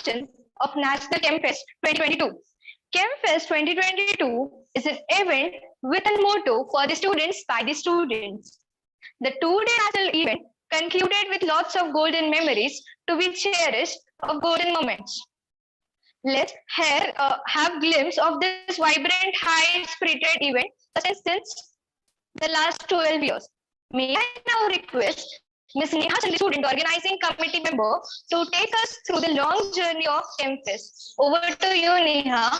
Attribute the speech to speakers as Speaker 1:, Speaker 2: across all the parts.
Speaker 1: promotion of National Chem Fest 2022. Chem Fest 2022 is an event with a motto for the students by the students. The two-day national event concluded with lots of golden memories to be cherished of golden moments. Let's have a glimpse of this vibrant, high-spirited event since the last 12 years. May I now request Ms. Neha Chandri, student organizing committee member, to take us through the long journey of ChemFest. Over to you, Neha.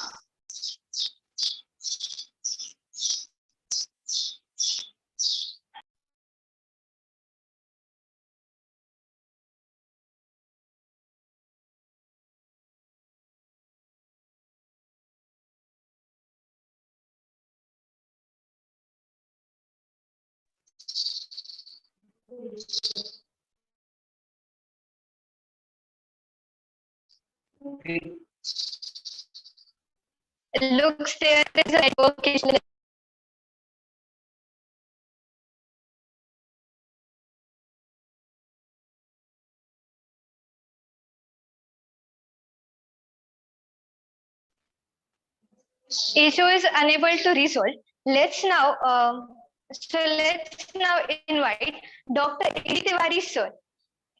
Speaker 1: It looks there is a network issue. Issue is unable to resolve. Let's now invite Dr. A.D. Tiwari sir,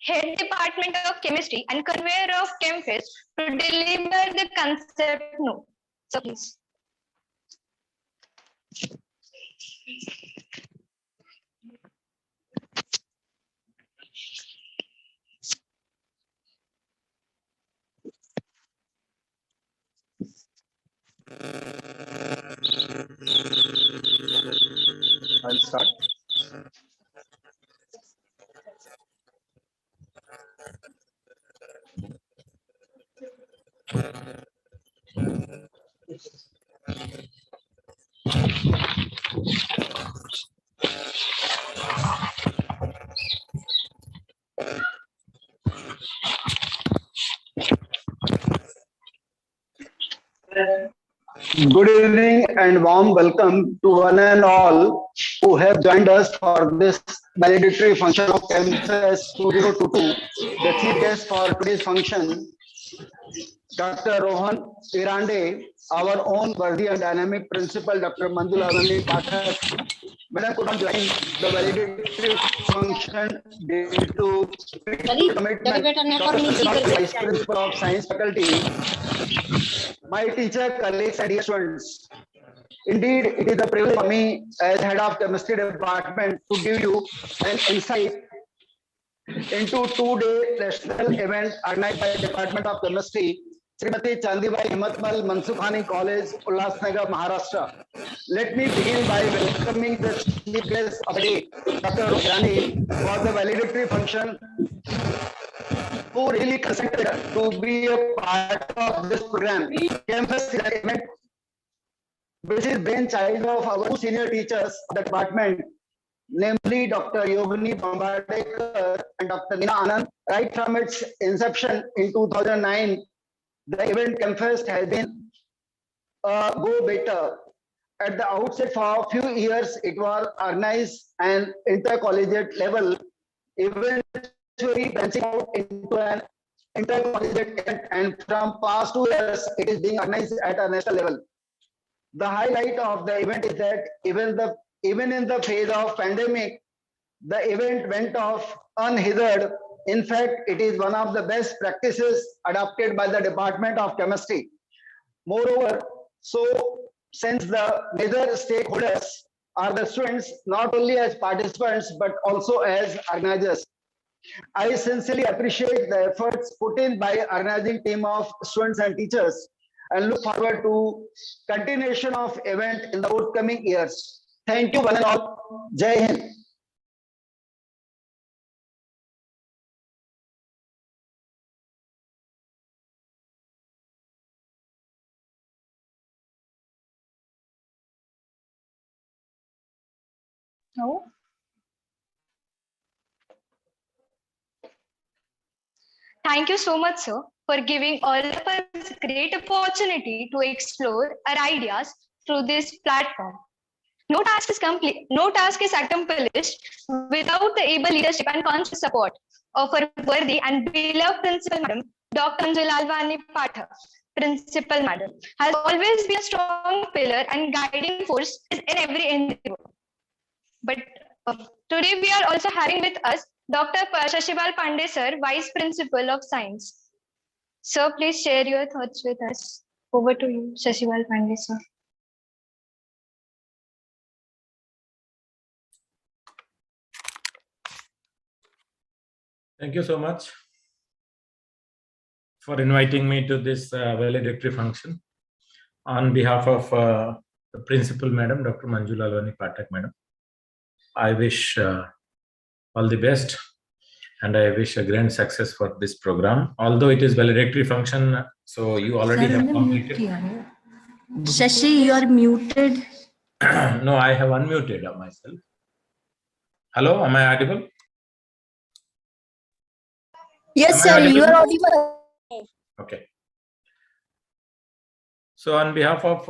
Speaker 1: Head Department of Chemistry and Conveyor of ChemFest, to deliver the concept note. So please.
Speaker 2: I'll start. Good evening and warm welcome to one and all who have joined us for this valedictory function of Chem Fest 2022. The chief guest for today's function, Dr. Rohan Irande, our own worthy and dynamic principal, Dr. Mandula Avani Pathak. Madam could not join the valedictory function due to commitment. Dr. Vice Principal of Science Faculty, my teacher, colleagues, and dear students. Indeed, it is a privilege for me as head of chemistry department to give you an insight into two-day national event organized by the Department of Chemistry, Srimati Chandibai Himatmal Mansukhani College, Ulhasnagar, Maharashtra. Let me begin by welcoming the chief guest of the day, Dr. Rani, for the valedictory function, who really consented to be a part of this program. ChemFest is an event which is brainchild of our two senior teachers of the department, namely Dr. Yogini Bambadekar and Dr. Nina Anand. Right from its inception in 2009, the event ChemFest has been a go-better. At the outset, for a few years, it was organized at intercollegiate level, eventually branching out into an intercollegiate event, and from past 2 years, it is being organized at a national level. The highlight of the event is that even in the phase of pandemic, the event went off unhindered. In fact, it is one of the best practices adopted by the Department of Chemistry. Moreover, since the major stakeholders are the students, not only as participants, but also as organizers, I sincerely appreciate the efforts put in by organizing team of students and teachers, and look forward to continuation of event in the forthcoming years. Thank you one and all. Jai Hind.
Speaker 1: No. Thank you so much, sir, for giving all of us great opportunity to explore our ideas through this platform. No task is accomplished without the able leadership and conscious support of our worthy and beloved principal, Madam Dr. Anjali Pathak, Principal Madam, has always been a strong pillar and guiding force in every endeavor. But today we are also having with us Dr. Shashival Pandey sir, Vice Principal of Science. Sir, please share your thoughts with us. Over to you, Shashival Pandey sir.
Speaker 3: Thank you so much for inviting me to this valedictory function. On behalf of the Principal Madam, Dr. Manjula Pathak Madam, I wish all the best and I wish a grand success for this program. Although it is valedictory function, so you already have completed.
Speaker 4: Shashi, you are muted.
Speaker 3: No, I have unmuted myself. Hello, am I audible?
Speaker 4: Yes, sir, you are audible.
Speaker 3: Okay. So on behalf of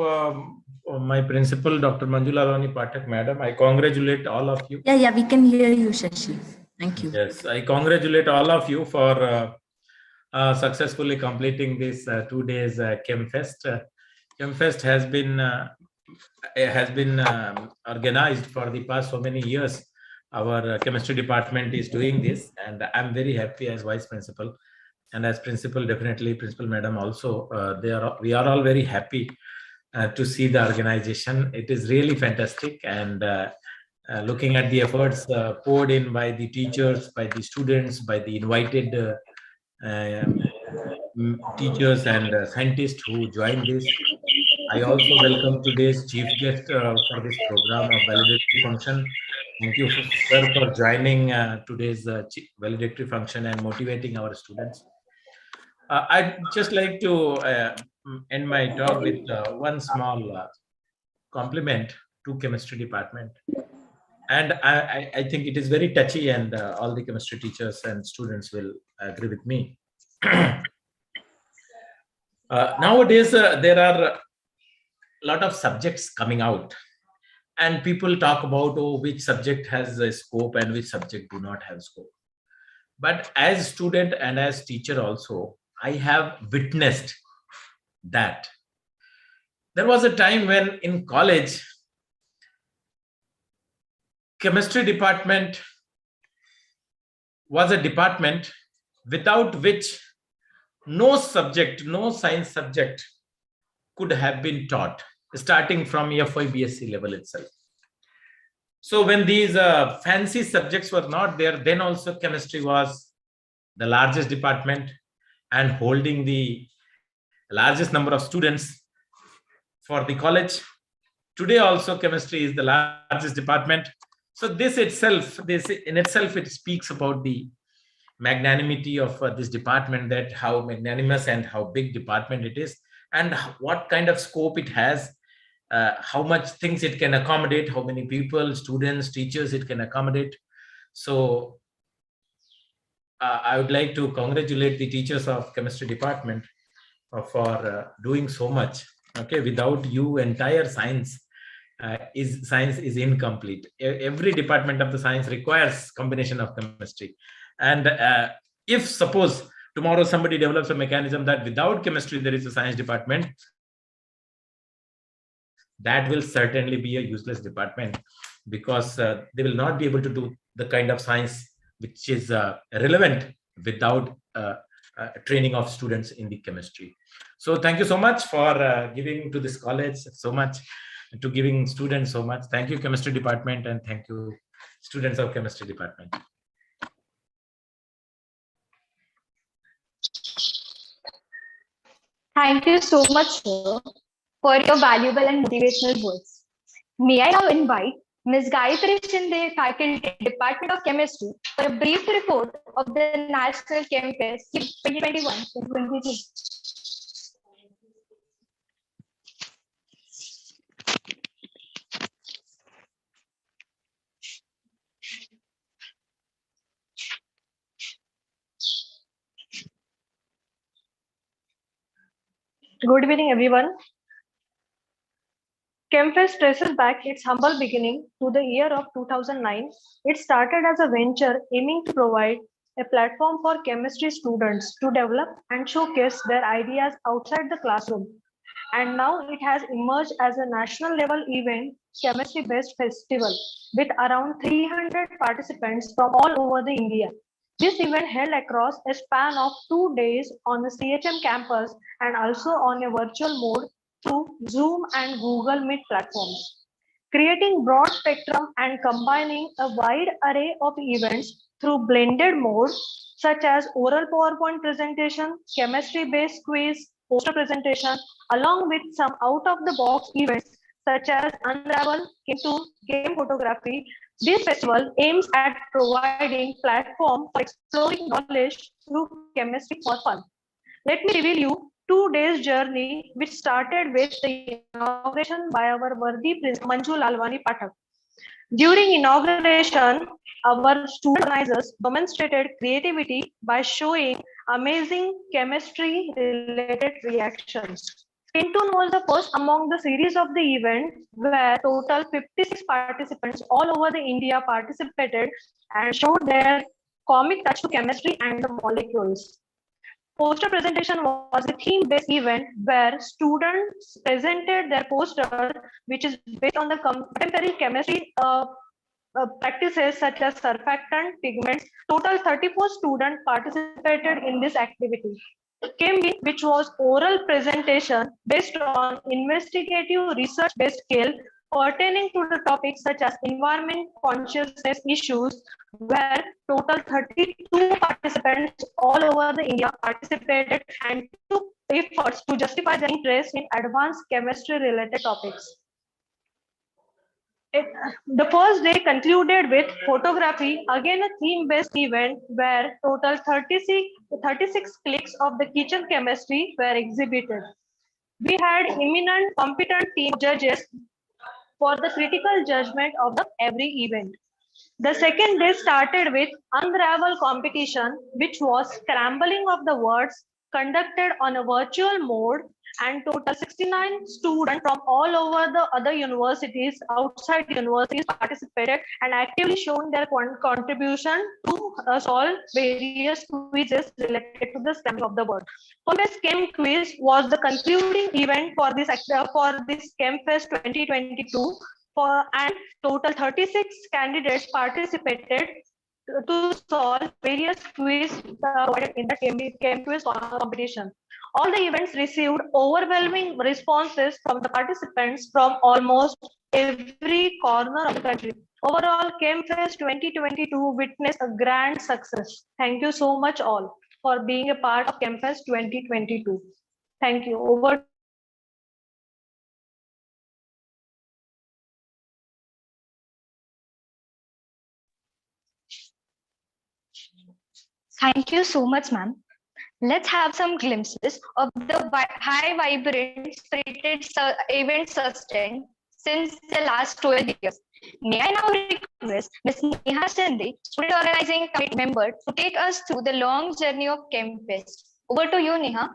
Speaker 3: my principal, Dr. Manjula Pathak Madam, I congratulate all of you.
Speaker 4: Yeah, we can hear you, Shashi. Thank you.
Speaker 3: Yes, I congratulate all of you for successfully completing this 2 days Chem Fest. Chem Fest has been organized for the past so many years. Our chemistry department is doing this, and I'm very happy as vice principal, and as principal, definitely principal madam also. We are all very happy to see the organization. It is really fantastic, and looking at the efforts poured in by the teachers, by the students, by the invited teachers and scientists who joined this. I also welcome today's chief guest for this program of valedictory function. Thank you, sir, for joining today's valedictory function and motivating our students. I'd just like to end my talk with one small compliment to chemistry department. And I think it is very touchy, and all the chemistry teachers and students will agree with me. Nowadays, there are a lot of subjects coming out, and people talk about which subject has a scope and which subject do not have scope. But as student and as teacher also, I have witnessed that there was a time when in college, chemistry department was a department without which no subject, no science subject could have been taught, starting from FY BSc level itself. So when these fancy subjects were not there, then also chemistry was the largest department and holding the largest number of students for the college. Today also chemistry is the largest department. So this in itself, it speaks about the magnanimity of this department, that how magnanimous and how big department it is, and what kind of scope it has, how much things it can accommodate, how many people, students, teachers it can accommodate. So I would like to congratulate the teachers of chemistry department for doing so much. Okay, without you, entire science is incomplete. Every department of the science requires combination of chemistry. And if suppose tomorrow somebody develops a mechanism that without chemistry there is a science department, that will certainly be a useless department, because they will not be able to do the kind of science which is relevant without training of students in the chemistry. So thank you so much for giving to this college so much, to giving students so much. Thank you, chemistry department, and thank you, students of chemistry department.
Speaker 1: Thank you so much, sir, for your valuable and motivational words. May I now invite Ms. Gayatri Shinde, Faculty, Department of Chemistry, for a brief report of the National Chem Fest 2021-2022. Good evening, everyone. ChemFest traces back its humble beginning to the year of 2009. It started as a venture aiming to provide
Speaker 5: a platform for chemistry students to develop and showcase their ideas outside the classroom. And now it has emerged as a national level event, chemistry based festival, with around 300 participants from all over the India. This event held across a span of 2 days on the CHM campus and also on a virtual mode through Zoom and Google Meet platforms, creating broad spectrum and combining a wide array of events through blended modes such as oral PowerPoint presentation, chemistry-based quiz, poster presentation, along with some out-of-the-box events such as Unravel, Game2, Game Photography. This festival aims at providing platform for exploring knowledge through chemistry for fun. Let me reveal you 2 days journey which started with the inauguration by our worthy Prince Manju Lalwani Pathak. During inauguration, our student organizers demonstrated creativity by showing amazing chemistry related reactions. Keynote was the first among the series of the event where total 56 participants all over the India participated and showed their comic touch to chemistry and the molecules. Poster presentation was a theme-based event where students presented their poster, which is based on the contemporary chemistry practices such as surfactant, pigments. Total 34 students participated in this activity. Chem, which was oral presentation based on investigative research-based scale pertaining to the topics such as environment consciousness issues, where total 32 participants all over the India participated and took efforts to justify their interest in advanced chemistry-related topics. The first day concluded with photography, again a theme-based event where total 36 cliques of the kitchen chemistry were exhibited. We had eminent competent team judges for the critical judgment of every event. The second day started with Unravel competition, which was scrambling of the words conducted on a virtual mode, and total 69 students from all over the other universities, outside universities, participated and actively shown their contribution to solve various quizzes related to the scrambling of the word. Home-based Chem quiz was the concluding event for this Chem Fest 2022. And total 36 candidates participated to solve various quiz provided in the Chem quiz competition. All the events received overwhelming responses from the participants from almost every corner of the country. Overall, ChemFest 2022 witnessed a grand success. Thank you so much all for being a part of ChemFest 2022. Thank you. Over.
Speaker 1: Thank you so much, ma'am. Let's have some glimpses of the high vibrant spirited event sustained since the last 12 years. May I now request Ms. Neha Shinde, student organizing committee member, to take us through the long journey of ChemFest. Over to you, Neha.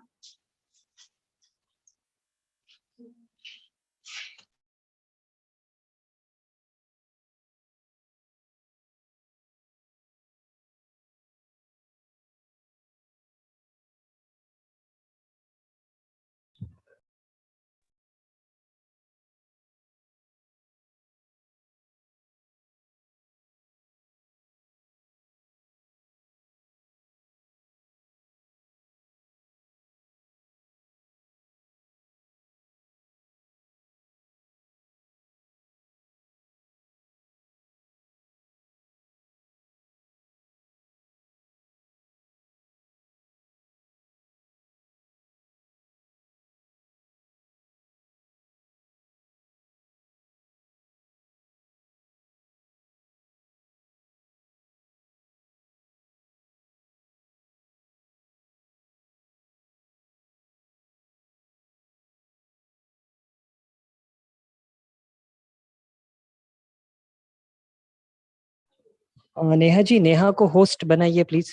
Speaker 6: Neha ji, Neha को host बनाइए please.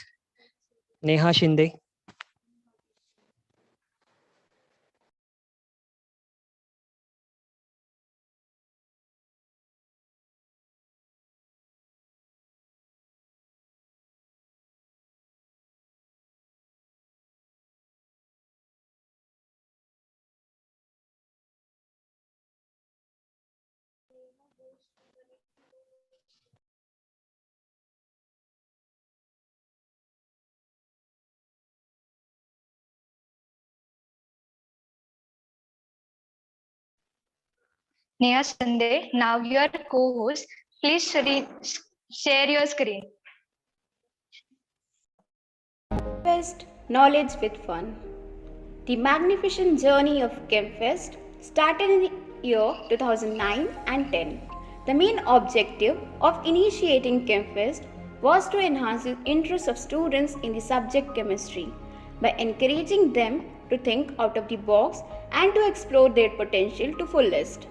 Speaker 6: Neha Shinde.
Speaker 1: Neha Sande, now your co-host. Please share your screen.
Speaker 7: Fest, knowledge with fun. The magnificent journey of ChemFest started in the year 2009 and 10. The main objective of initiating ChemFest was to enhance the interest of students in the subject chemistry by encouraging them to think out of the box and to explore their potential to fullest.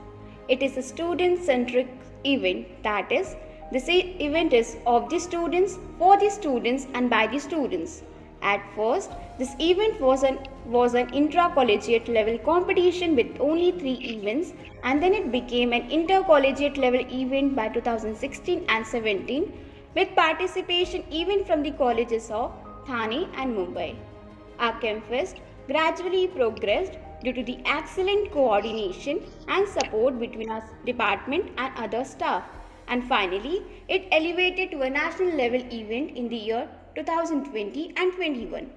Speaker 7: It is a student-centric event, that is, this event is of the students, for the students and by the students. At first, this event was an intra-collegiate level competition with only 3 events, and then it became an intercollegiate level event by 2016 and 17 with participation even from the colleges of Thane and Mumbai. Our ChemFest gradually progressed due to the excellent coordination and support between our department and other staff, and finally it elevated to a national level event in the year 2020 and 21.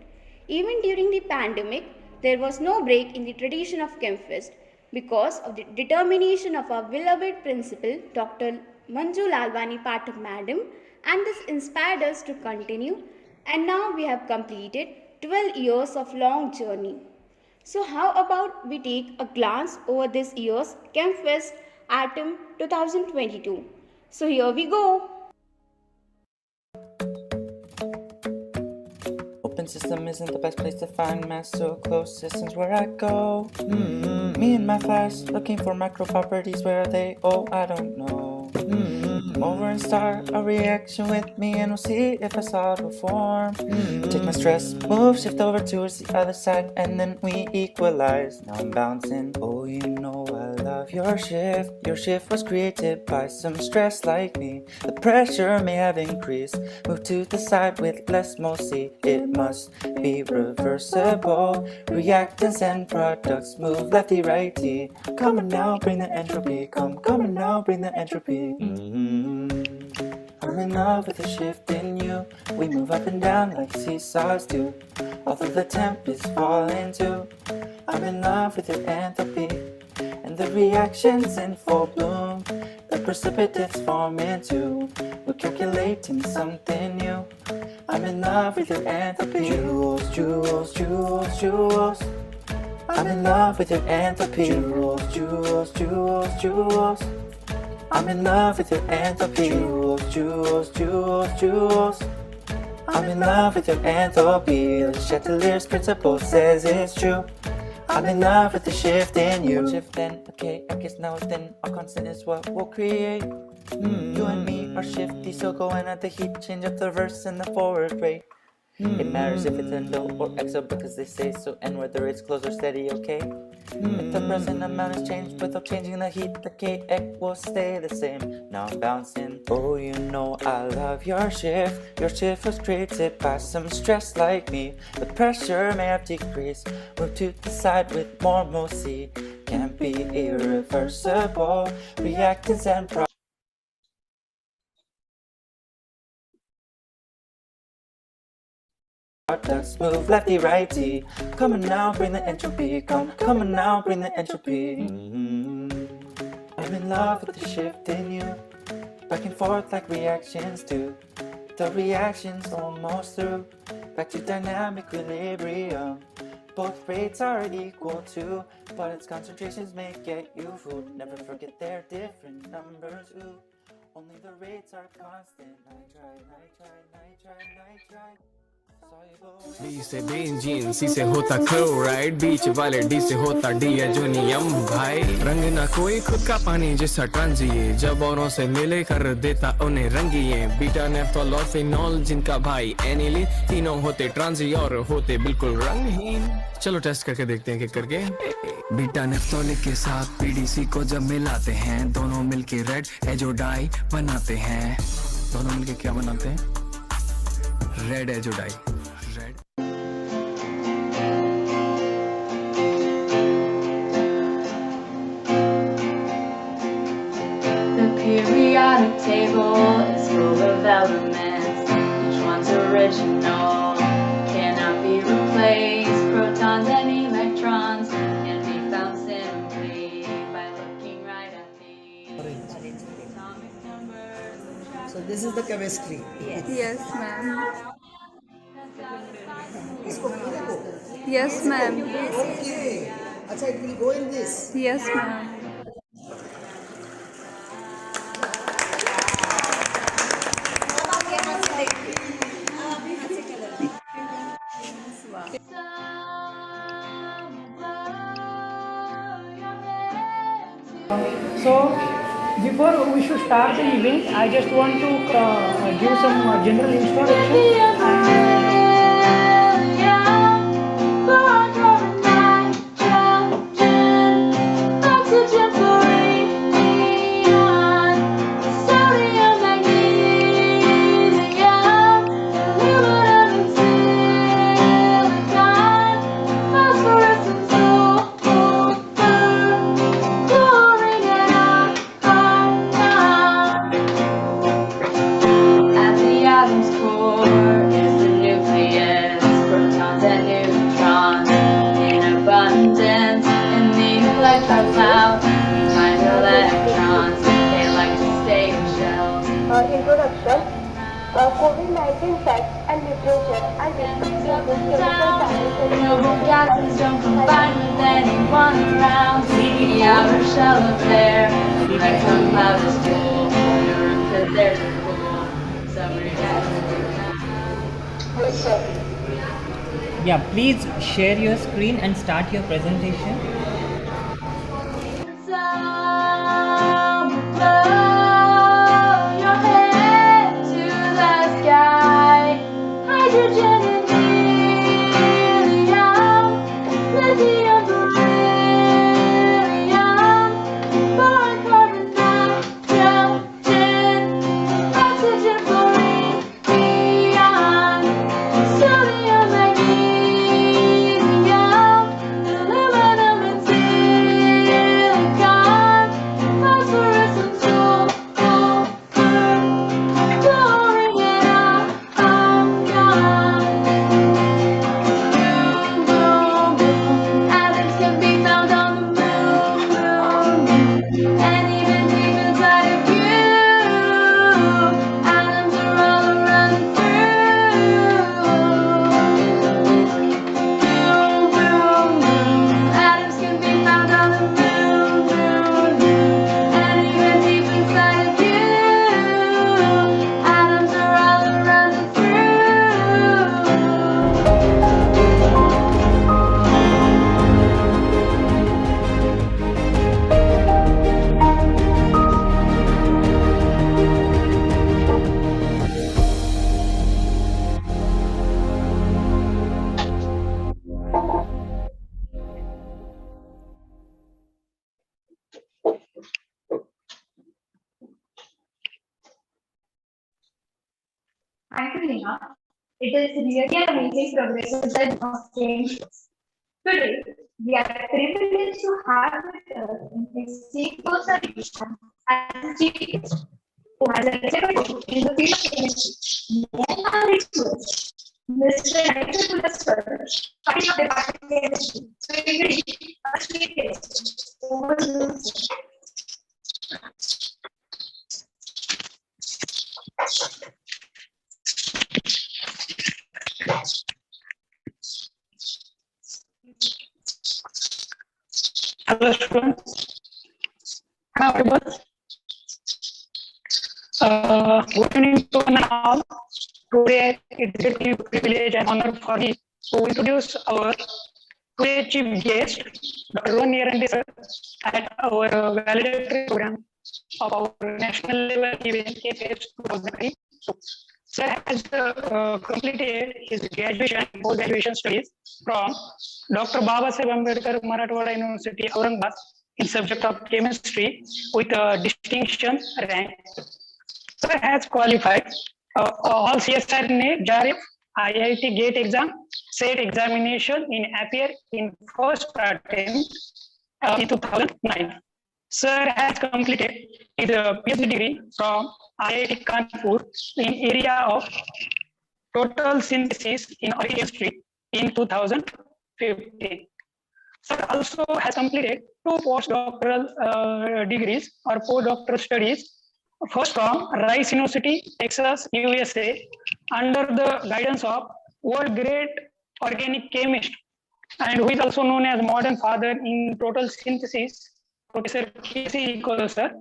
Speaker 7: Even during the pandemic, there was no break in the tradition of ChemFest because of the determination of our beloved principal, Dr. Manju Lalwani Pathak Madam, and this inspired us to continue, and now we have completed 12 years of long journey. So how about we take a glance over this year's ChemFest Atom 2022. So here we go.
Speaker 8: Open system isn't the best place to find mass, so closed systems where I go. Me and my flash looking for macro properties, where are they? Oh, I don't know. Come over and start a reaction with me, and we'll see if I saw it form. Take my stress, move, shift over towards the other side, and then we equalize. Now I'm bouncing. Oh, you know I love your shift. Your shift was created by some stress like me. The pressure may have increased. Move to the side with less mocy. It must be reversible. Reactants and products move lefty righty. Come on now, bring the entropy. Come on now, bring the entropy. I'm in love with the shift in you. We move up and down like seesaws do. Although the temp is falling too, I'm in love with your enthalpy and the reactions in full bloom. The precipitates forming too. We're calculating something new. I'm in love with your enthalpy. Joules, joules, joules, joules. I'm in love with your enthalpy. Joules, joules, joules, joules. I'm in love with your enthalpy. Joules, joules, joules, joules. I'm in love with your enthalpy. The Chatelier's principle says it's true. I'm in love with the shift in you. Shift then, okay, I guess now then our constant is what we'll create. You and me are shifty, so going at the heat, change up the reverse and the forward rate. It matters if it's endo or exo because they say so, and whether it's close or steady, okay? If the present amount is changed without changing the heat, the kx will stay the same. Now I'm bouncing. Oh, you know I love your shift. Your shift was created by some stress like me. The pressure may have decreased. Move to the side with more mocy. Can't be irreversible. Reactants and products move lefty righty. Come on now, bring the entropy. Come on now, bring the entropy. I'm in love with the shift in you. Back and forth like reactions do. The reaction's almost through. Back to dynamic equilibrium. Both rates are equal to, but its concentrations may get you fooled. Never forget they're different numbers. Ooh, only the rates are constant. Nitrite.
Speaker 9: B से benzene, C से होता chloride, बीच वाले D से होता डिएजोनियम भाई। रंग ना कोई खुद का पानी जैसा ट्रांजिए, जब औरों से मिले कर देता उन्हें रंगिए। बीटा नेफ्थोल और फिनॉल जिनका भाई एनिलीन, तीनों होते ट्रांजी और होते बिल्कुल रंगहीन। चलो टेस्ट करके देखते हैं कि करके। बीटा नेफ्थोलिक के साथ PDC को जब मिलाते हैं, दोनों मिलके रेड एजोडाई बनाते हैं। दोनों मिलके क्या बनाते हैं? Red azo dye.
Speaker 10: The periodic table is full of elements. Each one's original, cannot be replaced. Protons and electrons can be found simply by looking right at the
Speaker 11: This is the chemistry.
Speaker 12: Yes, ma'am.
Speaker 11: इसको पूरे को?
Speaker 12: Yes, ma'am.
Speaker 11: Okay. अच्छा, it will go in this.
Speaker 12: Yes, ma'am.
Speaker 13: So, before we should start the event, I just want to give some general introduction.
Speaker 14: Introduction, COVID-19 facts and literature and
Speaker 10: Noble gases don't combine with anyone around. See out our shell of air. Like some cloud is cool. In a room that there's a pool. Summer gases.
Speaker 6: Yeah, please share your screen and start your presentation.
Speaker 1: Thank you, Neha. It is really amazing progress of change. Today, we are privileged to have with us in this course edition as a chief guest who has a research in the field of chemistry. Neha research, Mr. Naitha Sir, Faculty of Department of Chemistry. So, we will be a chief guest. Over to you, sir.
Speaker 13: Hello students, am I audible? Good evening to one and all. Today it is a privilege and honor for me to introduce our today's chief guest, Dr. Rohan Nirandi sir, at our valedictory program of our national level event ChemFest 2020. Sir has completed his graduation and post-graduation studies from Dr. Babasaheb Ambedkar Marathwada University, Aurangabad, in subject of chemistry with a distinction rank. Sir has qualified all CSR NE, JARF, IIT GATE exam, SET examination in appear in first attempt in 2009. Sir has completed his PhD degree from IIT Kanpur in area of total synthesis in organic chemistry in 2015. Sir also has completed two postdoctoral degrees or postdoctoral studies First from Rice University, Texas, USA, under the guidance of world great organic chemist and who is also known as modern father in total synthesis, Professor K.C. sir.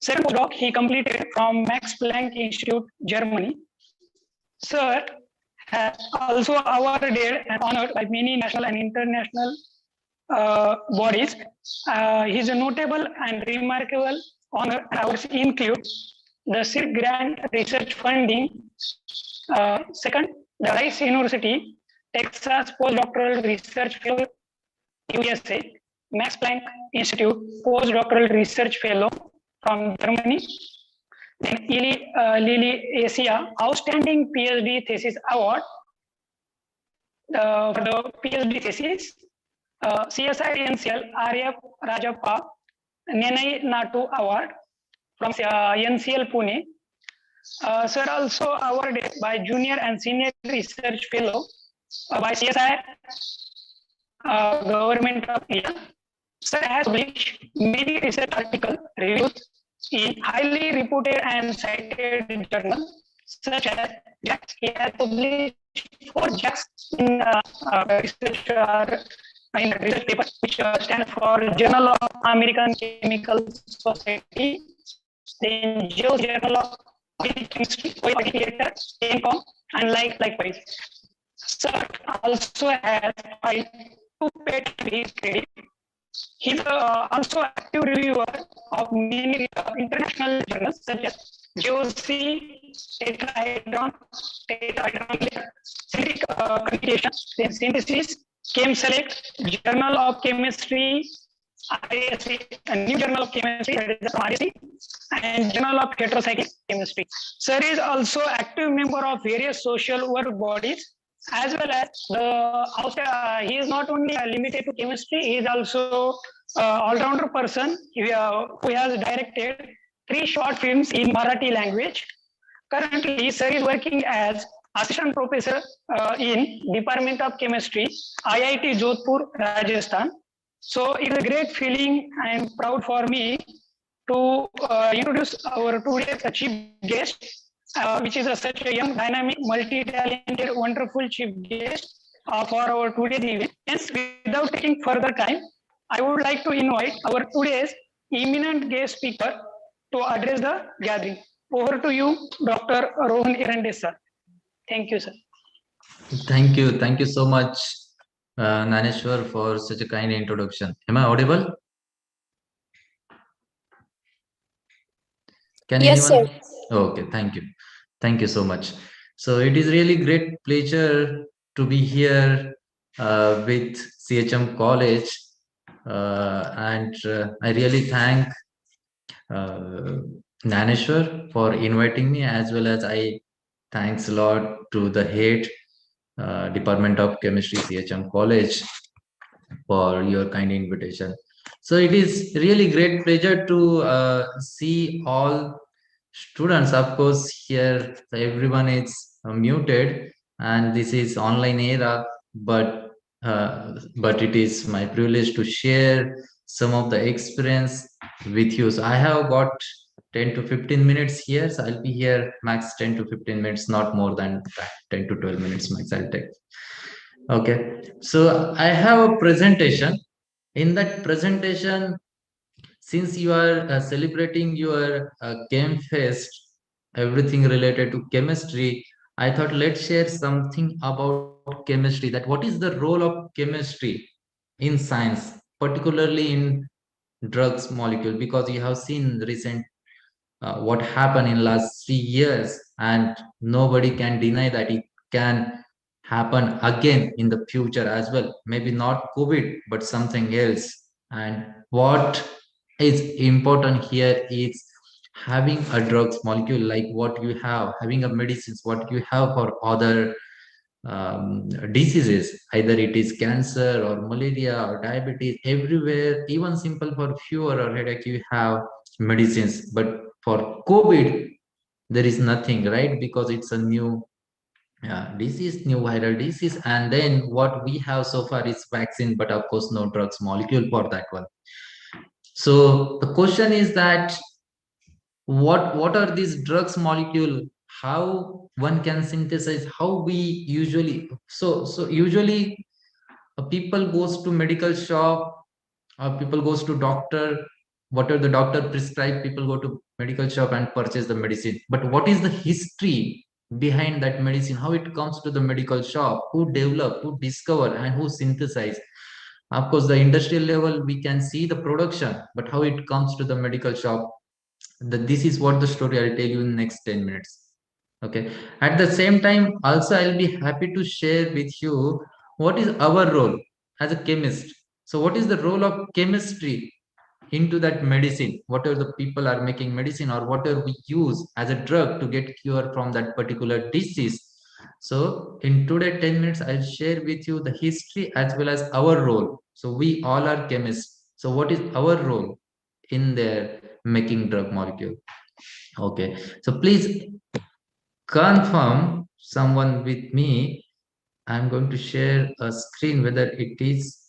Speaker 13: Second postdoc he completed from Max Planck Institute, Germany. Sir has also awarded and honored by many national and international bodies. His notable and remarkable honor awards include the Sir Grant Research Funding. Second, the Rice University, Texas Postdoctoral Research Fellow, USA, Max Planck Institute Postdoctoral Research Fellow from Germany. Then Lily Asia Outstanding PhD Thesis Award for the PhD thesis. CSI NCL Arya Rajappa Nenai Natu Award from NCL Pune. Sir also awarded by Junior and Senior Research Fellow by CSI Government of India. Sir has published many research articles reviewed in highly reputed and cited journals such as JACS. He has published 4 JACS in research paper, which stands for Journal of American Chemical Society, then Journal of Chemistry, ChemCom, and likewise. Sir also has filed 2 patents to his credit. He's also active reviewer of many international journals such as GOC, tetrahedron, synthetic communication, synthesis, Chem Select, Journal of Chemistry, RAC, a new Journal of Chemistry, that is RAC, and Journal of Heterocyclic Chemistry. Sir is also active member of various social work bodies, as well as he is not only limited to chemistry, he is also all-rounder person who has directed 3 short films in Marathi language. Currently, sir is working as assistant professor in Department of Chemistry, IIT Jodhpur, Rajasthan. So it's a great feeling and proud for me to introduce our today's chief guest, which is such a young, dynamic, multi-talented, wonderful chief guest for our today's event. Hence, without taking further time, I would like to invite our today's eminent guest speaker to address the gathering. Over to you, Dr. Rohan Irande, sir. Thank you, sir.
Speaker 15: Thank you so much, Naneshwar, for such a kind introduction. Am I audible? Can
Speaker 4: Yes,
Speaker 15: anyone?
Speaker 4: sir.
Speaker 15: Okay, thank you so much. So it is really great pleasure to be here with CHM College, and I really thank Naneshwar for inviting me, as well as I thanks a lot to the head Department of Chemistry, CHM College, for your kind invitation. So it is really great pleasure to see all students. Of course, here everyone is muted, and this is online era, but it is my privilege to share some of the experience with you. So I have got 10 to 15 minutes here, so I'll be here max 10 to 15 minutes, not more than 10 to 12 minutes max I'll take. Okay, so I have a presentation. In that presentation, since you are celebrating your Chem Fest, everything related to chemistry, I thought let's share something about chemistry, that what is the role of chemistry in science, particularly in drugs molecule, because you have seen recent what happened in last 3 years, and nobody can deny that it can happen again in the future as well. Maybe not COVID, but something else. And what is important here is having a drugs molecule like what you have, having a medicines what you have for other diseases, either it is cancer or malaria or diabetes, everywhere, even simple for fever or headache, you have medicines. But for COVID, there is nothing, right? Because it's a new disease, new viral disease. And then what we have so far is vaccine, but of course no drugs molecule for that one. So the question is that what are these drugs molecule, how one can synthesize, how we usually, so usually people goes to medical shop, or people goes to doctor, whatever the doctor prescribe, people go to medical shop and purchase the medicine. But what is the history behind that medicine, how it comes to the medical shop, who develop, who discover, and who synthesize? Of course, the industrial level we can see the production, but how it comes to the medical shop, this is what the story I'll tell you in next 10 minutes. Okay. At the same time, also I'll be happy to share with you what is our role as a chemist. So what is the role of chemistry into that medicine, whatever the people are making medicine, or whatever we use as a drug to get cure from that particular disease. So in today 10 minutes, I'll share with you the history as well as our role. So we all are chemists. So what is our role in their making drug molecule? Okay. So please confirm someone with me. I'm going to share a screen, whether it is.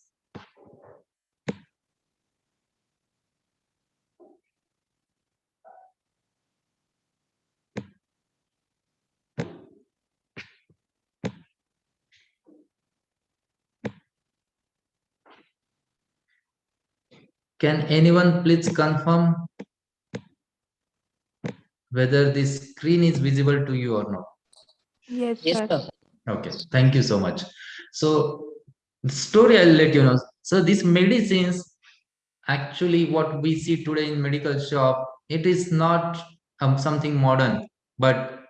Speaker 15: Can anyone please confirm whether this screen is visible to you or not?
Speaker 12: Yes, sir.
Speaker 15: Okay, thank you so much. So the story I'll let you know. So these medicines, actually what we see today in medical shop, it is not something modern, but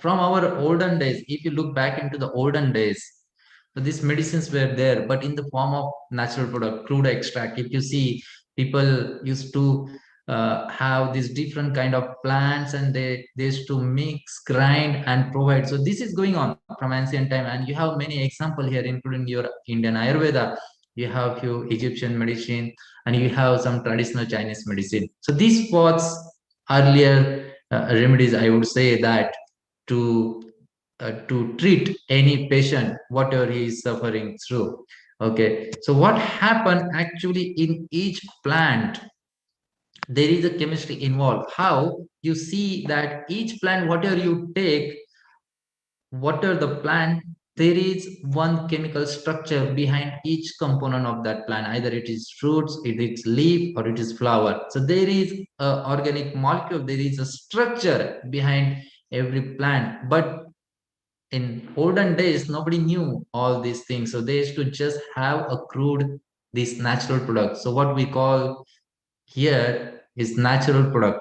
Speaker 15: from our olden days, if you look back into the olden days, so these medicines were there, but in the form of natural product, crude extract. If you see, people used to have these different kind of plants, and they used to mix, grind, and provide. So this is going on from ancient time, and you have many example here, including your Indian Ayurveda. You have few Egyptian medicine, and you have some traditional Chinese medicine. So this was earlier remedies, I would say, that to treat any patient whatever he is suffering through. Okay, so what happened actually in each plant, there is a chemistry involved. How you see that each plant, whatever you take, whatever the plant, there is one chemical structure behind each component of that plant. Either it is fruits, it is leaf, or it is flower. So there is a organic molecule, there is a structure behind every plant. But in olden days, nobody knew all these things. So they used to just have accrued these natural products. So what we call here is natural product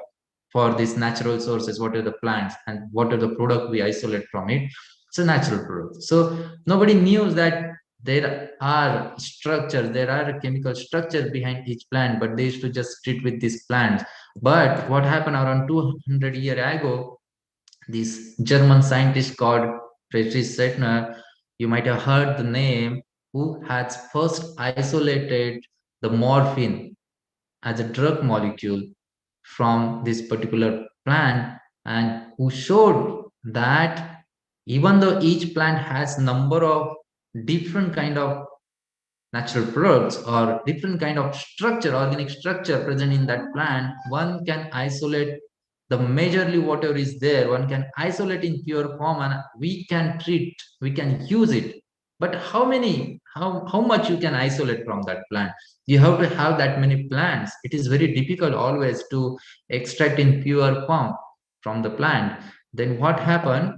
Speaker 15: for these natural sources. What are the plants and what are the product we isolate from it? It's a natural product. So nobody knew that there are structures, there are a chemical structure behind each plant, but they used to just treat with these plants. But what happened around 200 years ago, this German scientist called Friedrich Settner, you might have heard the name, who has first isolated the morphine as a drug molecule from this particular plant, and who showed that even though each plant has number of different kind of natural products or different kind of structure, organic structure present in that plant, one can isolate the majorly whatever is there, one can isolate in pure form, and we can treat, we can use it. But how much you can isolate from that plant? You have to have that many plants. It is very difficult always to extract in pure form from the plant. Then what happened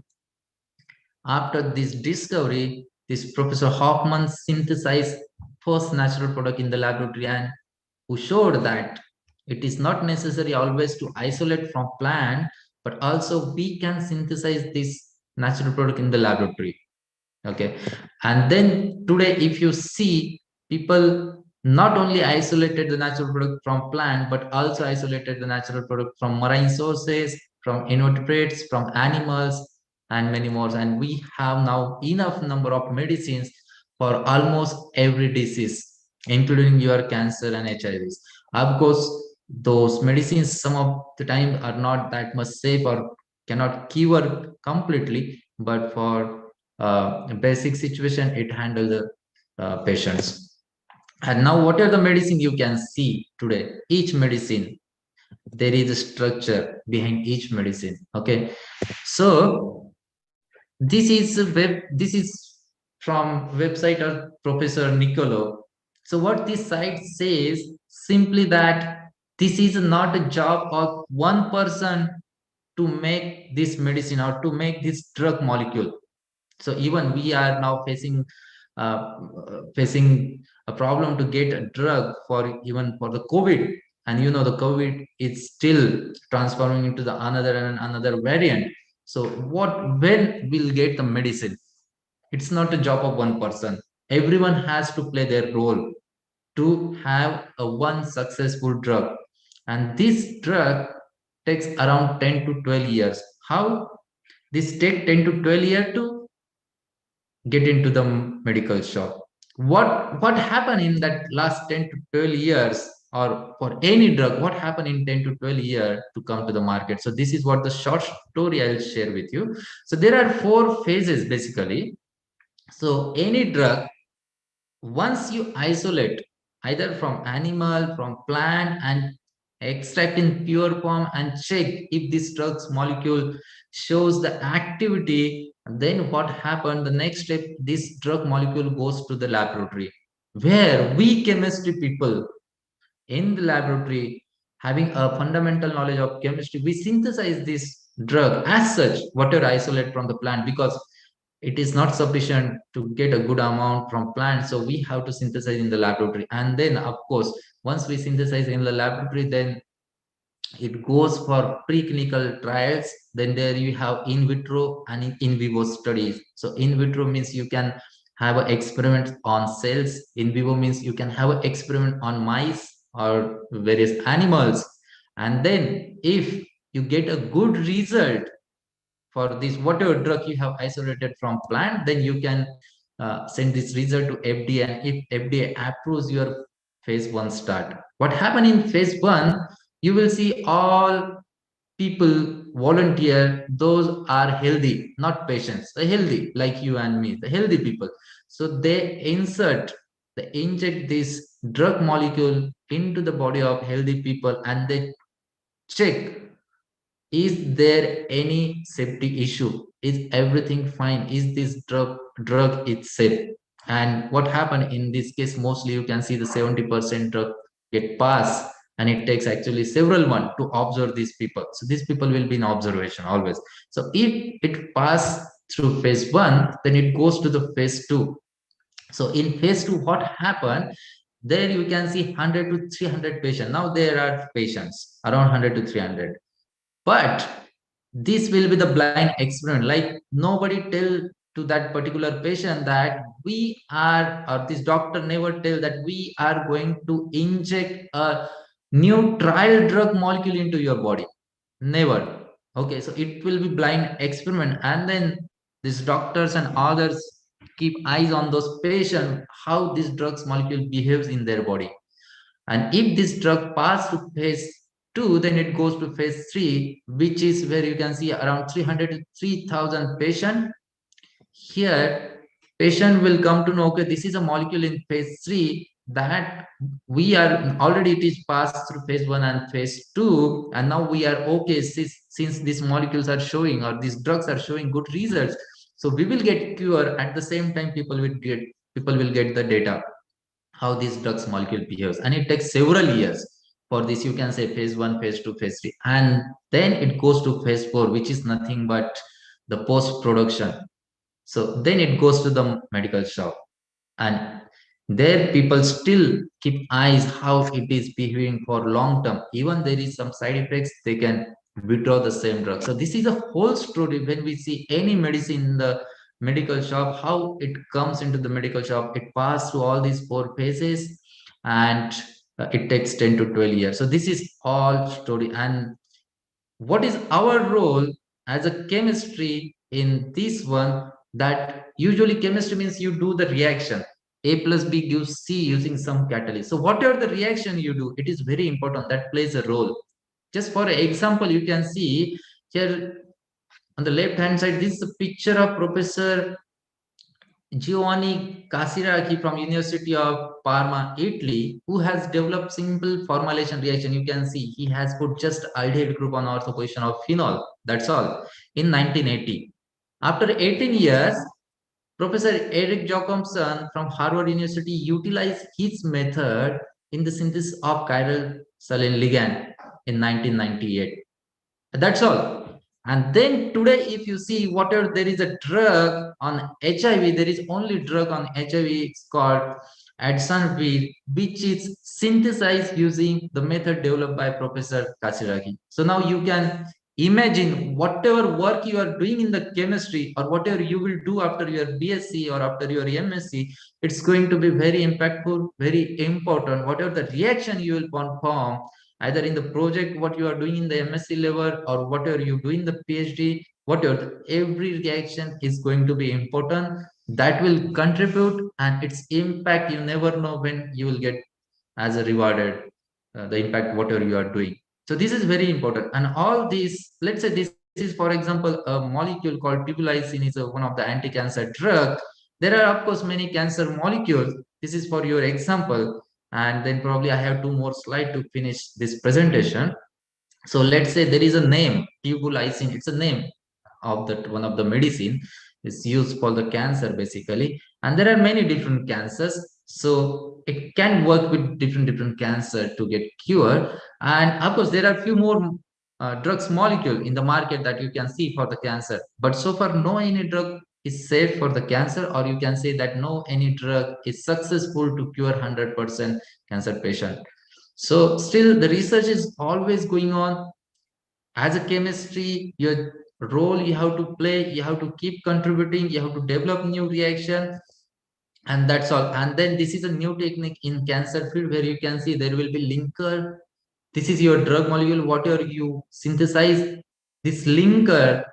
Speaker 15: after this discovery? This Professor Hoffman synthesized first natural product in the laboratory, and who showed that it is not necessary always to isolate from plant, but also we can synthesize this natural product in the laboratory. Okay, and then today if you see, people not only isolated the natural product from plant, but also isolated the natural product from marine sources, from invertebrates, from animals, and many more. And we have now enough number of medicines for almost every disease, including your cancer and HIVs. Of course, those medicines some of the time are not that much safe or cannot cure completely, but for basic situation, it handles the patients. And now what are the medicine you can see today? Each medicine, there is a structure behind each medicine. Okay, so this is from website of Professor Nicolo. So what this site says simply that this is not a job of one person to make this medicine or to make this drug molecule. So even we are now uh, facing a problem to get a drug for even for the COVID, and you know the COVID is still transforming into the another and another variant. So when we'll get the medicine? It's not a job of one person. Everyone has to play their role to have a one successful drug, and this drug takes around 10 to 12 years. How this take 10 to 12 years to get into the medical shop? What happened in that last 10 to 12 years, or for any drug, what happened in 10 to 12 years to come to the market? So this is what the short story I'll share with you. So there are 4 phases basically. So any drug, once you isolate either from animal, from plant, and extract in pure form and check if this drug's molecule shows the activity, then what happened? The next step, this drug molecule goes to the laboratory, where we chemistry people in the laboratory, having a fundamental knowledge of chemistry, we synthesize this drug as such, whatever isolate from the plant, because it is not sufficient to get a good amount from plants, so we have to synthesize in the laboratory. And then of course, once we synthesize in the laboratory, then it goes for preclinical trials. Then there you have in vitro and in vivo studies. So in vitro means you can have an experiment on cells. In vivo means you can have an experiment on mice or various animals. And then if you get a good result for this whatever drug you have isolated from plant, then you can send this result to FDA, and if FDA approves your phase 1 start. What happened in phase 1, you will see all people volunteer, those are healthy, not patients, the healthy like you and me, the healthy people. So they inject this drug molecule into the body of healthy people, and they check, is there any safety issue? Is everything fine? Is this drug is safe? And what happened in this case, mostly you can see the 70% drug get passed, and it takes actually several months to observe these people. So these people will be in observation always. So if it pass through phase 1, then it goes to the phase 2. So in phase 2, what happened? There you can see 100 to 300 patients. Now there are patients around 100 to 300. But this will be the blind experiment. Like nobody tell to that particular patient that we are, or this doctor never tell that we are going to inject a new trial drug molecule into your body. Never. Okay, so it will be blind experiment, and then these doctors and others keep eyes on those patients, how this drugs molecule behaves in their body. And if this drug passes to phase 2, then it goes to phase 3, which is where you can see around 300 to 3,000 patients. Here, patient will come to know, okay, this is a molecule in phase 3 that we are already, it is passed through phase 1 and phase 2, and now we are okay since these molecules are showing, or these drugs are showing good results. So we will get cure. At the same time, people will get the data, how this drugs molecule behaves, and it takes several years for this. You can say phase 1, phase 2, phase 3, and then it goes to phase 4, which is nothing but the post production. So then it goes to the medical shop, and there people still keep eyes how it is behaving for long term. Even there is some side effects, they can withdraw the same drug. So this is a whole story. When we see any medicine in the medical shop, how it comes into the medical shop, it passes through all these 4 phases, and it takes 10 to 12 years. So this is all story. And what is our role as a chemistry in this one? That usually chemistry means you do the reaction, A plus B gives C using some catalyst. So whatever the reaction you do, it is very important, that plays a role. Just for example, you can see here on the left hand side, this is a picture of Professor Giovanni Casiraghi from University of Parma, Italy, who has developed simple formylation reaction. You can see he has put just aldehyde group on ortho position of phenol. That's all in 1980. After 18 years, Professor Eric Jacobson from Harvard University utilized his method in the synthesis of chiral saline ligand in 1998. That's all. And then today, if you see whatever there is a drug on HIV, there is only drug on HIV. It's called Adsanvir, which is synthesized using the method developed by Professor Kasiragi. So now you can imagine whatever work you are doing in the chemistry or whatever you will do after your BSc or after your MSc, it's going to be very impactful, very important. Whatever the reaction you will perform, either in the project what you are doing in the MSc level or whatever you do in the PhD, whatever, every reaction is going to be important. That will contribute, and its impact you never know when you will get as a rewarded the impact whatever you are doing. So this is very important. And all these, let's say this is for example a molecule called tubulysin is one of the anti-cancer drug. There are of course many cancer molecules. This is for your example, and then probably I have 2 more slides to finish this presentation. So let's say there is a name tubulysin. It's a name of that one of the medicine is used for the cancer basically, and there are many different cancers, so it can work with different cancer to get cure. And of course there are few more drugs molecule in the market that you can see for the cancer, but so far no any drug is safe for the cancer, or you can say that no any drug is successful to cure 100% cancer patient. So still the research is always going on. As a chemistry, your role you have to play, you have to keep contributing, you have to develop new reaction, and that's all. And then this is a new technique in cancer field where you can see there will be linker. This is your drug molecule, whatever you synthesize, this linker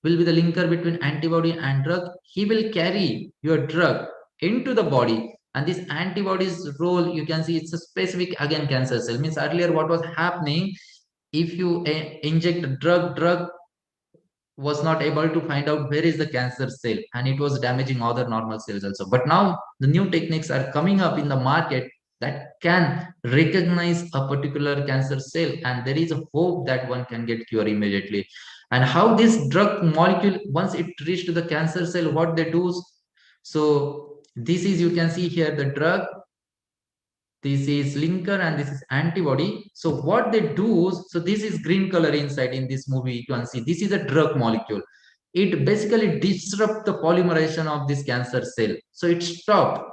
Speaker 15: will be the linker between antibody and drug. He will carry your drug into the body, and this antibody's role you can see it's a specific again cancer cell. Means earlier what was happening, if you inject a drug was not able to find out where is the cancer cell, and it was damaging other normal cells also. But now the new techniques are coming up in the market that can recognize a particular cancer cell, and there is a hope that one can get cure immediately. And how this drug molecule, once it reach to the cancer cell, what they do, so this is, you can see here the drug, this is linker, and this is antibody. So what they do, so this is green color inside in this movie, you can see this is a drug molecule. It basically disrupts the polymerization of this cancer cell, so it stops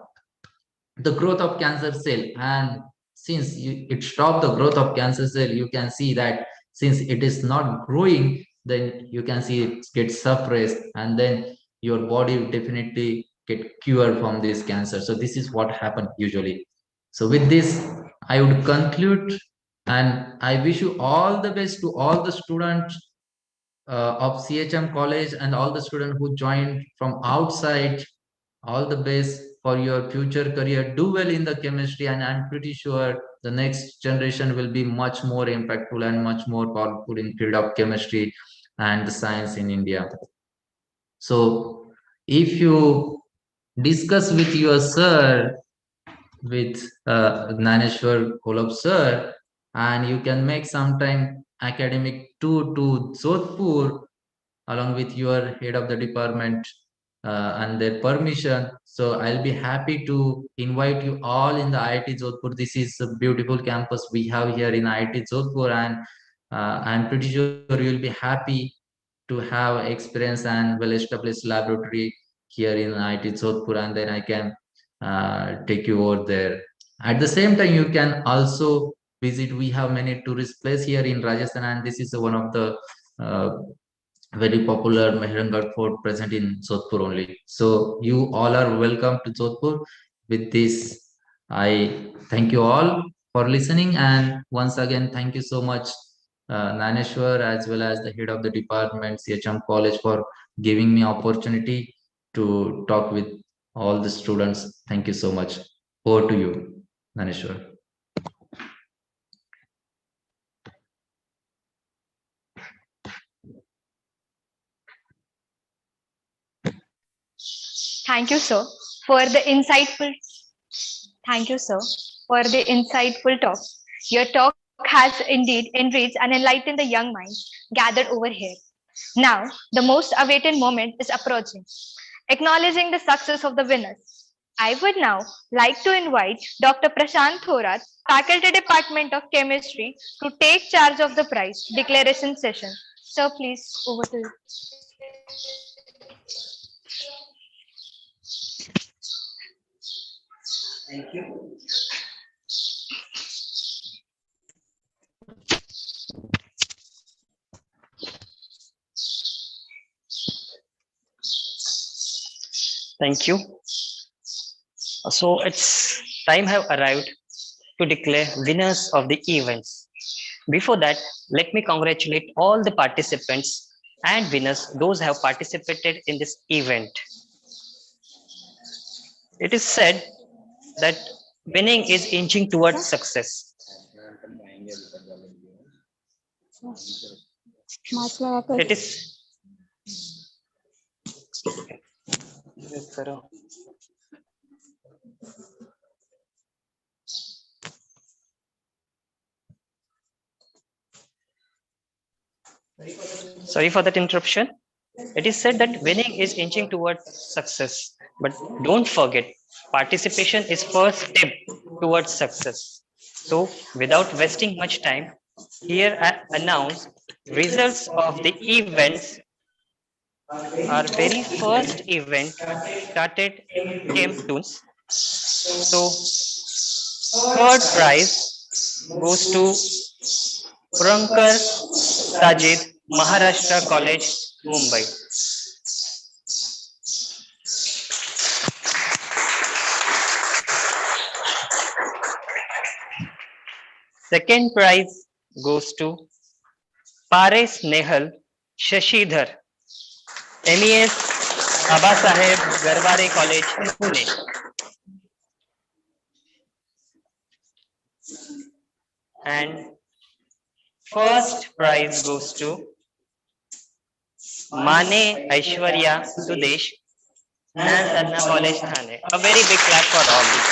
Speaker 15: the growth of cancer cell. And since it stops the growth of cancer cell, you can see that since it is not growing, then you can see it gets suppressed, and then your body will definitely get cured from this cancer. So this is what happened usually. So with this, I would conclude, and I wish you all the best to all the students of CHM college and all the students who joined from outside. All the best for your future career. Do well in the chemistry, and I'm pretty sure the next generation will be much more impactful and much more powerful in field of chemistry and the science in India. So if you discuss with your sir, with Gnaneshwar Kolab sir, and you can make sometime academic tour to Jodhpur along with your head of the department and their permission. So I'll be happy to invite you all in the IIT Jodhpur. This is a beautiful campus we have here in IIT Jodhpur, and I'm pretty sure you'll be happy to have experience and well-established laboratory here in IIT Jodhpur, and then I can take you over there. At the same time, you can also visit. We have many tourist places here in Rajasthan, and this is one of the very popular Mehrangarh Fort present in Jodhpur only. So you all are welcome to Jodhpur. With this, I thank you all for listening, and once again, thank you so much, Naneshwar, as well as the head of the department, CHM College, for giving me opportunity to talk with all the students. Thank you so much. Over to you, Naneshwar.
Speaker 1: Thank you, sir, for the insightful. Thank you, sir, for the insightful talk. Your talk has indeed enriched and enlightened the young minds gathered over here. Now, the most awaited moment is approaching, acknowledging the success of the winners. I would now like to invite Dr. Prashant Thorat, Faculty Department of Chemistry, to take charge of the prize declaration session. Sir, please, over to you.
Speaker 16: Thank you.
Speaker 6: Thank you. So it's time have arrived to declare winners of the events. Before that, let me congratulate all the participants and winners, those who have participated in this event. It is said that winning is inching towards success. It is. Sorry for that interruption. It is said that winning is inching towards success, but don't forget, participation is first step towards success. So, without wasting much time, here I announce results of the events. Our very first event started Chem Tunes. So, third prize goes to Prankar Sajid, Maharashtra College, Mumbai. Second prize goes to Pares Nehal Shashidhar, MES Babasaheb Garware College, Pune. And first prize goes to Mane Aishwarya Sudesh, Nan Sadhana College, Thane. A very big clap for all these.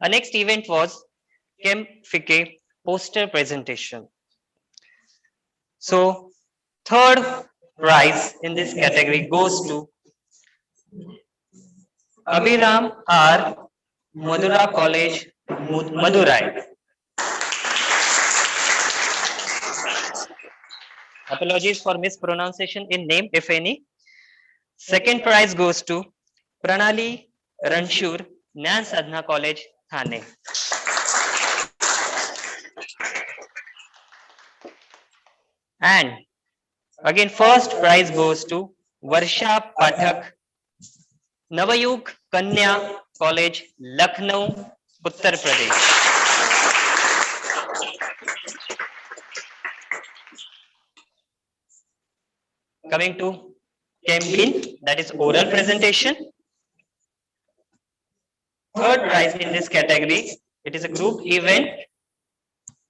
Speaker 6: Our next event was Chem Fest poster presentation. So, third prize in this category goes to Abhiram R. Madura College, Madurai. Apologies for mispronunciation in name, if any. Second prize goes to Pranali Ranshur, Nan Sadhana College, Thane. And again, first prize goes to Varsha Pathak, Navayug Kanya College, Lucknow, Uttar Pradesh. Coming to ChemBin, that is oral presentation. Third prize in this category, it is a group event.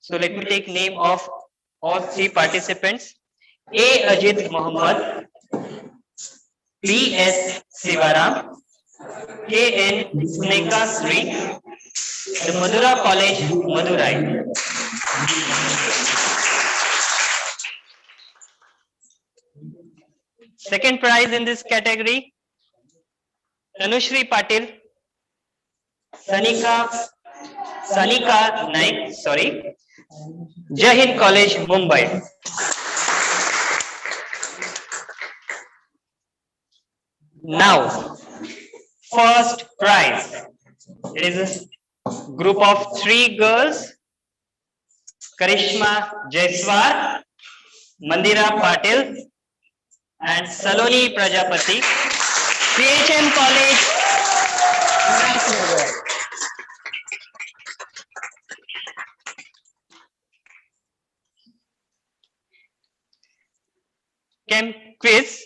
Speaker 6: So let me take name of all three participants. A. Ajit Mohammed, B. S. Sivaram, K. N. Sneka Sri, the Madura College, Madurai. Second prize in this category, Tanushri Patil, Sanika Naik, Jahin College, Mumbai. Now, first prize. It is a group of 3 girls, Karishma Jaiswal, Mandira Patil, and Saloni Prajapati, CHM College. Chem quiz.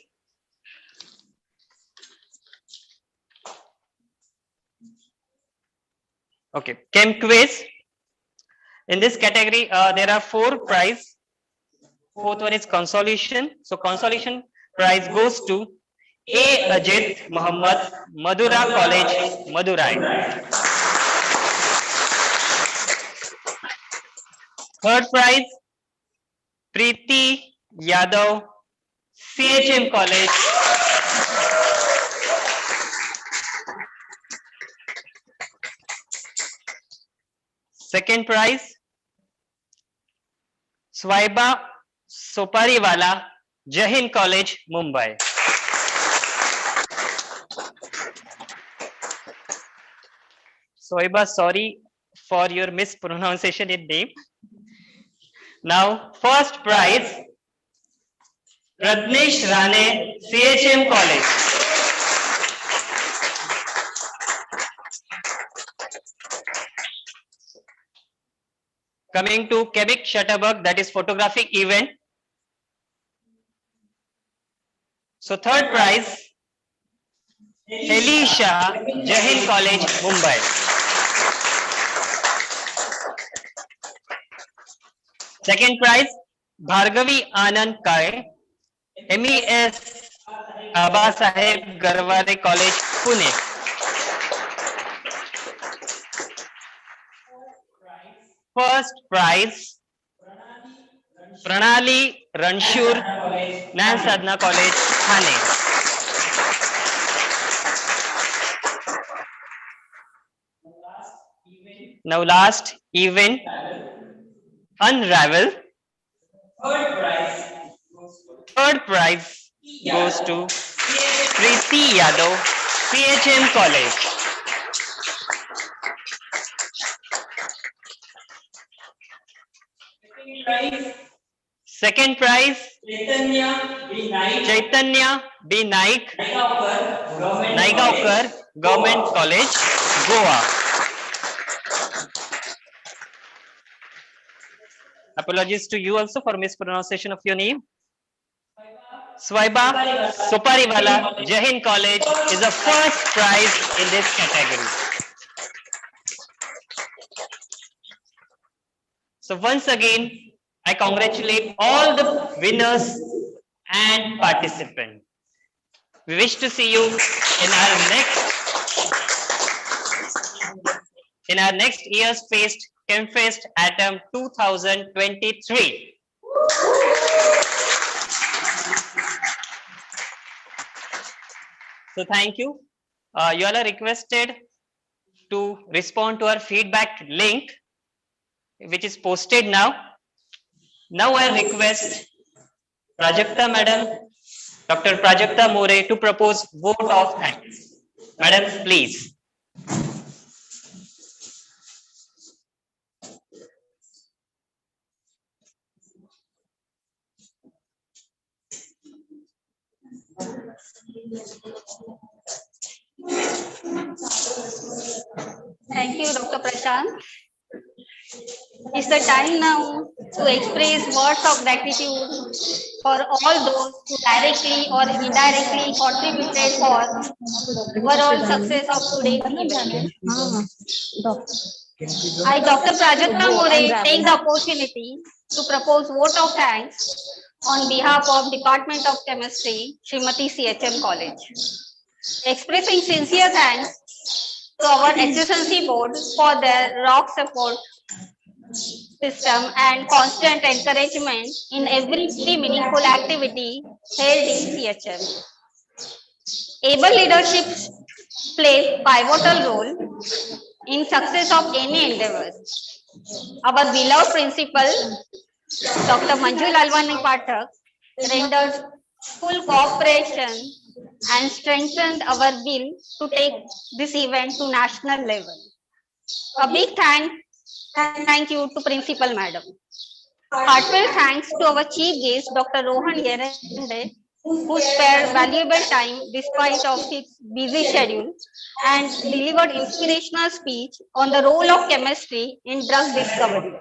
Speaker 6: Okay, Chem quiz. In this category, there are 4 prizes. Fourth one is consolation. So consolation prize goes to A. Ajit Muhammad, Madura College, Madurai. Third prize, Preeti Yadav, CHM College. Second prize, Swaiba Sopariwala, Jahin College, Mumbai. Swaiba, sorry for your mispronunciation in name. Now, first prize, Ratnesh Rane, CHM College. Coming to Quebec Shutterbug, that is photographic event. So third prize, Elisha, Jahin College, Mumbai. Second prize, Bhargavi Anand Kai, MES Baba Saheb Garware College, Pune. First prize, Pranali Ranshur, Nan Sadhana College, Thane. Now last event, Unravel. Third prize goes to Preeti Yadav, CHM College. Second prize, Chaitanya B. Naik, Naigaonkar, Government College, Goa. Apologies to you also for mispronunciation of your name. Swaiba Sopariwala, Jahin College is the first prize in this category. So once again, I congratulate all the winners and participants. We wish to see you in our next year's Fest, Chem Fest Atom 2023. So thank you. You all are requested to respond to our feedback link, which is posted now. Now I request Prajakta Madam, Dr. Prajakta More to propose vote of thanks. Madam, please.
Speaker 1: Thank you, Dr. Prashant. It's the time now to express words of gratitude for all those who directly or indirectly contributed for overall success of today's event. I, Dr. Prajakta More, take the opportunity to propose vote of thanks on behalf of Department of Chemistry, Srimati CHM College. Expressing sincere thanks to our SSLC board for their rock support system and constant encouragement in every meaningful activity held in CHM. Able leadership plays pivotal role in success of any endeavor. Our beloved principal, Dr. Manju Lalwani Pathak, rendered full cooperation and strengthened our will to take this event to national level. A big thank you to Principal Madam. Heartfelt thanks to our chief guest, Dr. Rohan Yerande, who spared valuable time despite of his busy schedule and delivered inspirational speech on the role of chemistry in drug discovery.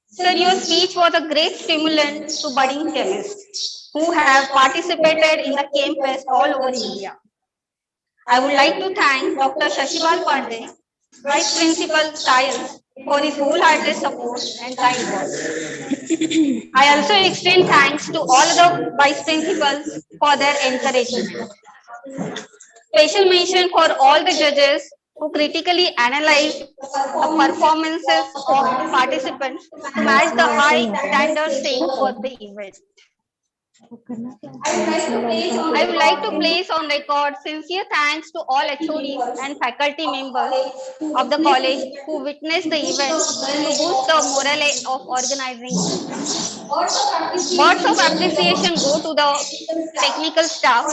Speaker 1: Sir, your speech was a great stimulant to budding chemists who have participated in the Chem Fest all over India. I would like to thank Dr. Shashibal Pandey, Vice Principal Science, for his wholehearted support and kind words. I also extend thanks to all the vice principals for their encouragement. Special mention for all the judges who critically analyzed the performances of participants to match the high standards set for the event. I would like to place on record sincere thanks to all HODs and faculty members of the college who witnessed the event to boost the morale of organizing team. Words of appreciation go to the technical staff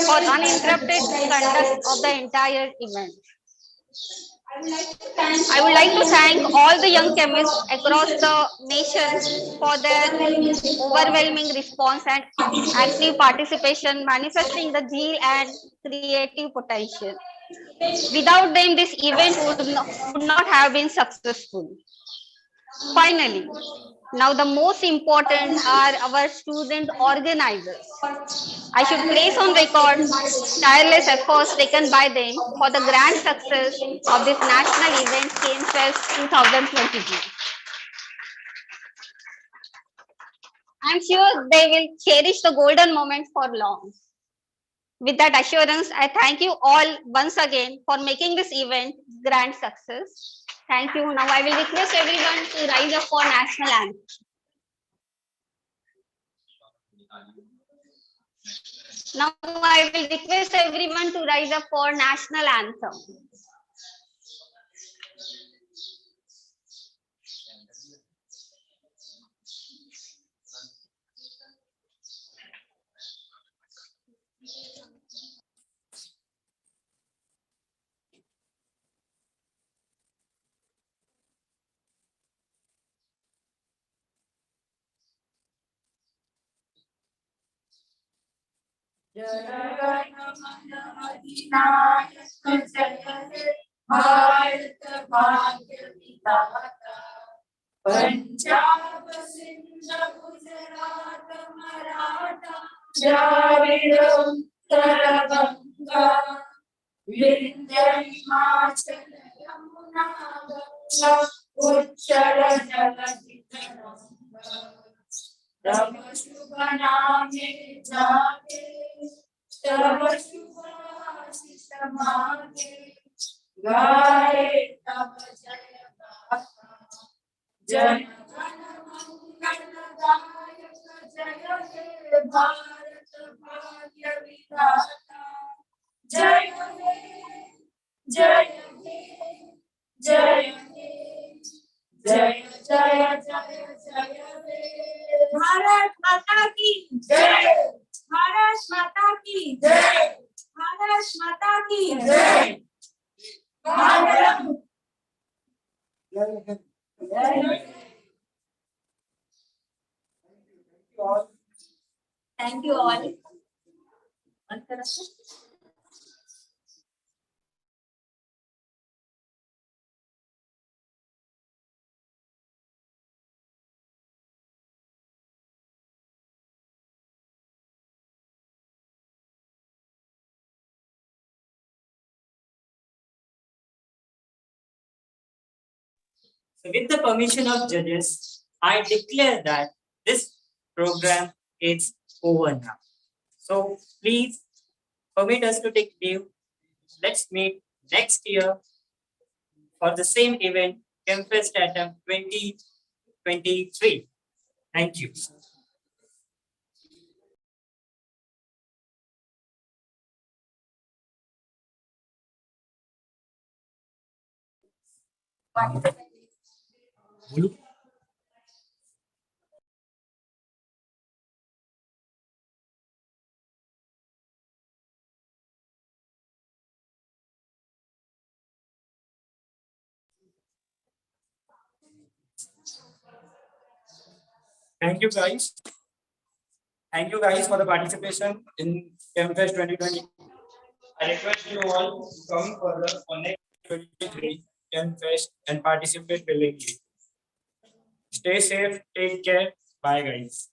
Speaker 1: for uninterrupted conduct of the entire event. I would like to thank all the young chemists across the nation for their overwhelming response and active participation, manifesting the zeal and creative potential. Without them, this event would not have been successful. Finally, now the most important are our student organizers. I should place on record tireless efforts taken by them for the grand success of this national event, Chem Fest 2022. I'm sure they will cherish the golden moment for long. With that assurance, I thank you all once again for making this event grand success. Thank you. Now I will request everyone to rise up for national anthem. Now I will request everyone to rise up for national anthem.
Speaker 10: Punjab Sindh Gujarat Maratha Dravid उत्तर गंगा विंध्य हिमाचल यमुना गंगा उच्चल जलधि तरंगा तब शुभ नामे जागे तब शुभ आशीष मांगे गाए तब जय गाथा जन गण मंगलदायक जय हे भारत भाग्य विधाता जय हे जय हे जय हे जय जय जय जय हे भारत माता की जय भारत माता की जय भारत माता की जय Bharat Thank you all.
Speaker 6: So with the permission of judges, I declare that this program is over now. So please permit us to take leave. Let's meet next year for the same event, ChemFest Atom 2023. Thank you.
Speaker 16: Thank you guys. Thank you guys for the participation in ChemFest 2020. I request you all to come further on next 2023 ChemFest and participate willingly. Stay safe, take care. Bye guys.